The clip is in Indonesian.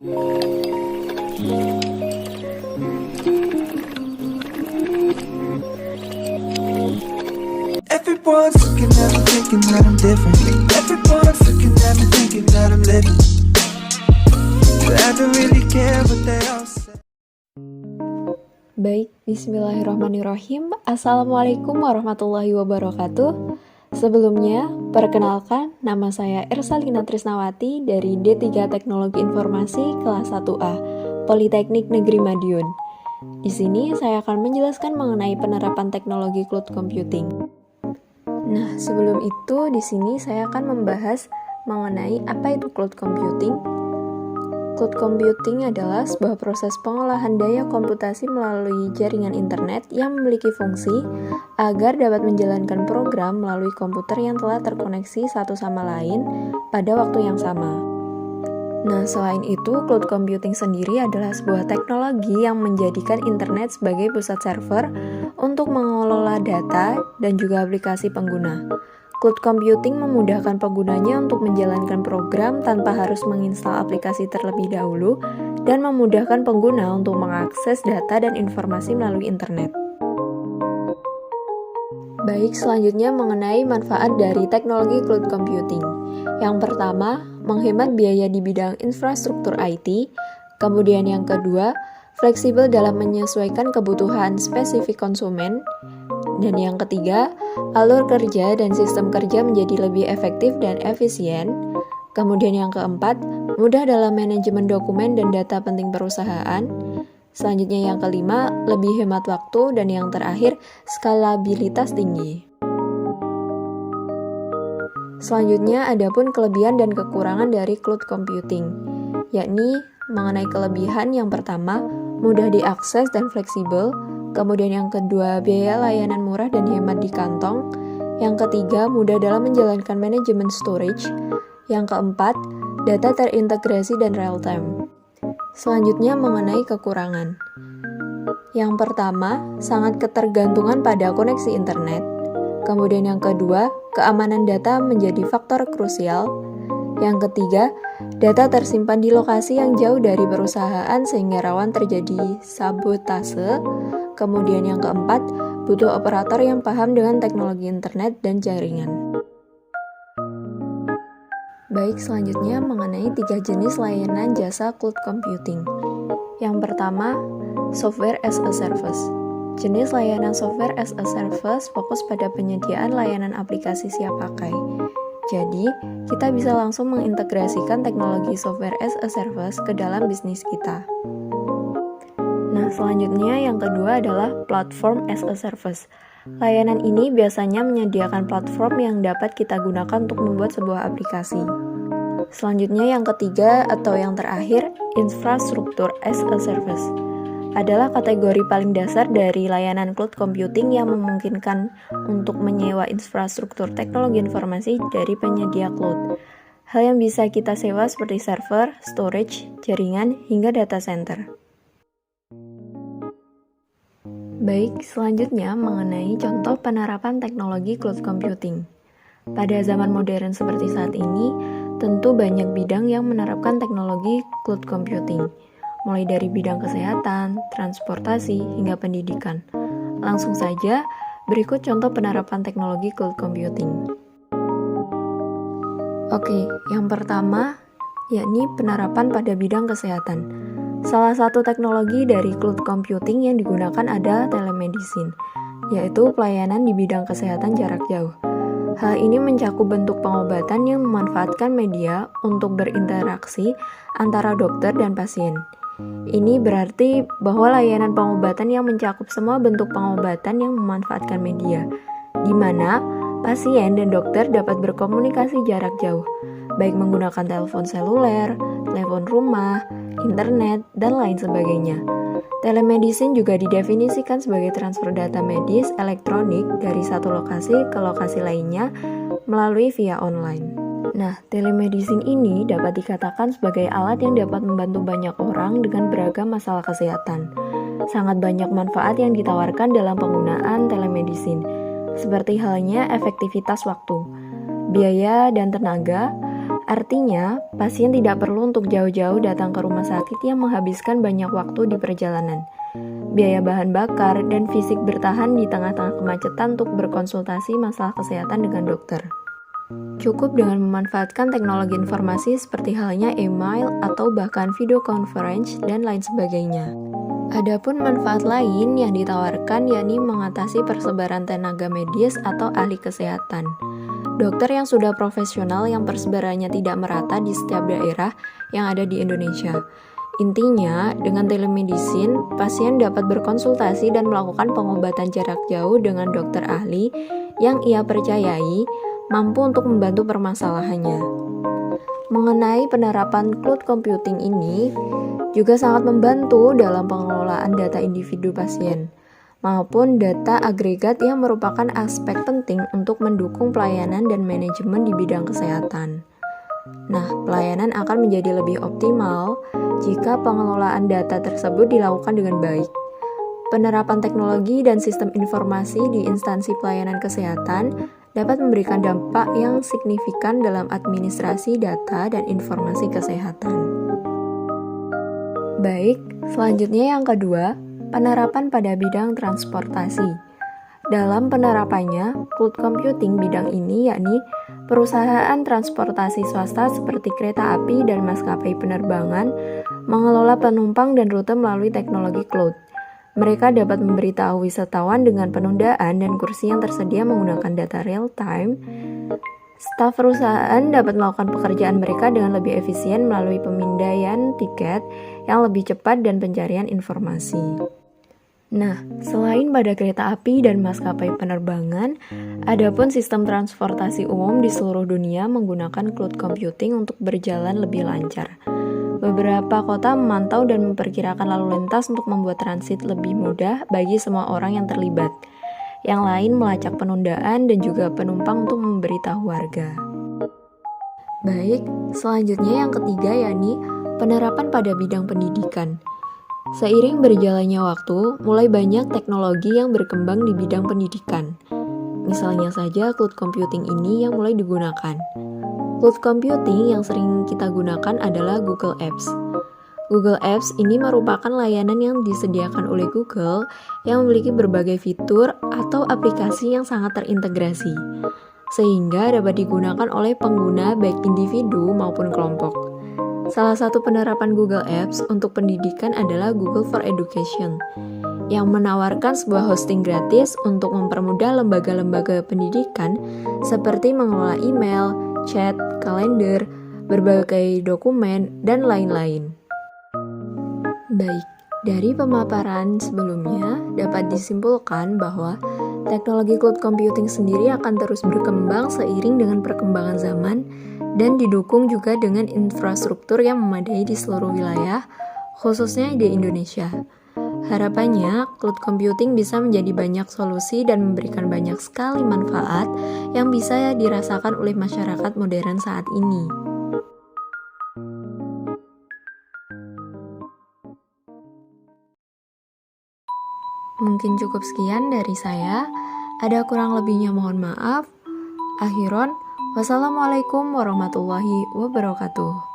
Everyone's looking at me thinking that I'm different. Everyone's looking at me thinking that I'm living, but I don't really care what they all say. Baik, bismillahirrahmanirrahim. Assalamualaikum warahmatullahi wabarakatuh. Sebelumnya, perkenalkan, nama saya Ersalina Trisnawati dari D3 Teknologi Informasi kelas 1A, Politeknik Negeri Madiun. Di sini saya akan menjelaskan mengenai penerapan teknologi cloud computing. Nah, sebelum itu di sini saya akan membahas mengenai apa itu cloud computing. Cloud computing adalah sebuah proses pengolahan daya komputasi melalui jaringan internet yang memiliki fungsi agar dapat menjalankan program melalui komputer yang telah terkoneksi satu sama lain pada waktu yang sama. Nah, selain itu, cloud computing sendiri adalah sebuah teknologi yang menjadikan internet sebagai pusat server untuk mengelola data dan juga aplikasi pengguna. Cloud computing memudahkan penggunanya untuk menjalankan program tanpa harus menginstal aplikasi terlebih dahulu dan memudahkan pengguna untuk mengakses data dan informasi melalui internet. Baik, selanjutnya mengenai manfaat dari teknologi cloud computing. Yang pertama, menghemat biaya di bidang infrastruktur IT. Kemudian yang kedua, fleksibel dalam menyesuaikan kebutuhan spesifik konsumen. Dan yang ketiga, alur kerja dan sistem kerja menjadi lebih efektif dan efisien. Kemudian yang keempat, mudah dalam manajemen dokumen dan data penting perusahaan. Selanjutnya yang kelima, lebih hemat waktu. Dan yang terakhir, skalabilitas tinggi. Selanjutnya, adapun kelebihan dan kekurangan dari cloud computing, yakni mengenai kelebihan yang pertama, mudah diakses dan fleksibel. Kemudian yang kedua, biaya layanan murah dan hemat di kantong. Yang ketiga, mudah dalam menjalankan manajemen storage. Yang keempat, data terintegrasi dan real time. Selanjutnya mengenai kekurangan. Yang pertama, sangat ketergantungan pada koneksi internet. Kemudian yang kedua, keamanan data menjadi faktor krusial. Yang ketiga, data tersimpan di lokasi yang jauh dari perusahaan sehingga rawan terjadi sabotase. Kemudian yang keempat, butuh operator yang paham dengan teknologi internet dan jaringan. Baik, selanjutnya mengenai 3 jenis layanan jasa cloud computing. Yang pertama, software as a service. Jenis layanan software as a service fokus pada penyediaan layanan aplikasi siap pakai. Jadi, kita bisa langsung mengintegrasikan teknologi software as a service ke dalam bisnis kita. Nah, selanjutnya yang kedua adalah platform as a service. Layanan ini biasanya menyediakan platform yang dapat kita gunakan untuk membuat sebuah aplikasi. Selanjutnya yang ketiga atau yang terakhir, infrastruktur as a service. Adalah kategori paling dasar dari layanan cloud computing yang memungkinkan untuk menyewa infrastruktur teknologi informasi dari penyedia cloud. Hal yang bisa kita sewa seperti server, storage, jaringan, hingga data center. Baik, selanjutnya mengenai contoh penerapan teknologi cloud computing. Pada zaman modern seperti saat ini, tentu banyak bidang yang menerapkan teknologi cloud computing, mulai dari bidang kesehatan, transportasi, hingga pendidikan. Langsung saja, berikut contoh penerapan teknologi cloud computing. Oke, yang pertama, yakni penerapan pada bidang kesehatan. Salah satu teknologi dari cloud computing yang digunakan ada telemedicine, yaitu pelayanan di bidang kesehatan jarak jauh. Hal ini mencakup bentuk pengobatan yang memanfaatkan media untuk berinteraksi antara dokter dan pasien. Ini berarti bahwa layanan pengobatan yang mencakup semua bentuk pengobatan yang memanfaatkan media, di mana pasien dan dokter dapat berkomunikasi jarak jauh, baik menggunakan telepon seluler, telepon rumah, internet, dan lain sebagainya. Telemedicine juga didefinisikan sebagai transfer data medis elektronik dari satu lokasi ke lokasi lainnya melalui via online. Nah, telemedicine ini dapat dikatakan sebagai alat yang dapat membantu banyak orang dengan beragam masalah kesehatan. Sangat banyak manfaat yang ditawarkan dalam penggunaan telemedicine, seperti halnya efektivitas waktu, biaya dan tenaga, Artinya, pasien tidak perlu untuk jauh-jauh datang ke rumah sakit yang menghabiskan banyak waktu di perjalanan, biaya bahan bakar, dan fisik bertahan di tengah-tengah kemacetan untuk berkonsultasi masalah kesehatan dengan dokter. Cukup dengan memanfaatkan teknologi informasi seperti halnya email atau bahkan video conference dan lain sebagainya. Adapun manfaat lain yang ditawarkan yakni mengatasi persebaran tenaga medis atau ahli kesehatan. Dokter yang sudah profesional yang persebarannya tidak merata di setiap daerah yang ada di Indonesia. Intinya, dengan telemedicine, pasien dapat berkonsultasi dan melakukan pengobatan jarak jauh dengan dokter ahli yang ia percayai mampu untuk membantu permasalahannya. Mengenai penerapan cloud computing ini juga sangat membantu dalam pengelolaan data individu pasien maupun data agregat yang merupakan aspek penting untuk mendukung pelayanan dan manajemen di bidang kesehatan. Nah, pelayanan akan menjadi lebih optimal jika pengelolaan data tersebut dilakukan dengan baik. Penerapan teknologi dan sistem informasi di instansi pelayanan kesehatan dapat memberikan dampak yang signifikan dalam administrasi data dan informasi kesehatan. Baik, selanjutnya yang kedua, penerapan pada bidang transportasi. Dalam penerapannya, cloud computing bidang ini yakni perusahaan transportasi swasta seperti kereta api dan maskapai penerbangan mengelola penumpang dan rute melalui teknologi cloud. Mereka dapat memberitahu wisatawan dengan penundaan dan kursi yang tersedia menggunakan data real-time. Staf perusahaan dapat melakukan pekerjaan mereka dengan lebih efisien melalui pemindaian tiket yang lebih cepat dan pencarian informasi. Nah, selain pada kereta api dan maskapai penerbangan, adapun sistem transportasi umum di seluruh dunia menggunakan cloud computing untuk berjalan lebih lancar. Beberapa kota memantau dan memperkirakan lalu lintas untuk membuat transit lebih mudah bagi semua orang yang terlibat. Yang lain melacak penundaan dan juga penumpang untuk memberitahu warga. Baik, selanjutnya yang ketiga yakni penerapan pada bidang pendidikan. Seiring berjalannya waktu, mulai banyak teknologi yang berkembang di bidang pendidikan. Misalnya saja cloud computing ini yang mulai digunakan. Cloud computing yang sering kita gunakan adalah Google Apps. Google Apps ini merupakan layanan yang disediakan oleh Google yang memiliki berbagai fitur atau aplikasi yang sangat terintegrasi, sehingga dapat digunakan oleh pengguna baik individu maupun kelompok. Salah satu penerapan Google Apps untuk pendidikan adalah Google for Education, yang menawarkan sebuah hosting gratis untuk mempermudah lembaga-lembaga pendidikan seperti mengelola email, chat, kalender, berbagai dokumen, dan lain-lain. Baik, dari pemaparan sebelumnya dapat disimpulkan bahwa teknologi cloud computing sendiri akan terus berkembang seiring dengan perkembangan zaman dan didukung juga dengan infrastruktur yang memadai di seluruh wilayah, khususnya di Indonesia. Harapannya, cloud computing bisa menjadi banyak solusi dan memberikan banyak sekali manfaat yang bisa dirasakan oleh masyarakat modern saat ini. Mungkin cukup sekian dari saya. Ada kurang lebihnya mohon maaf. Akhiron, wassalamualaikum warahmatullahi wabarakatuh.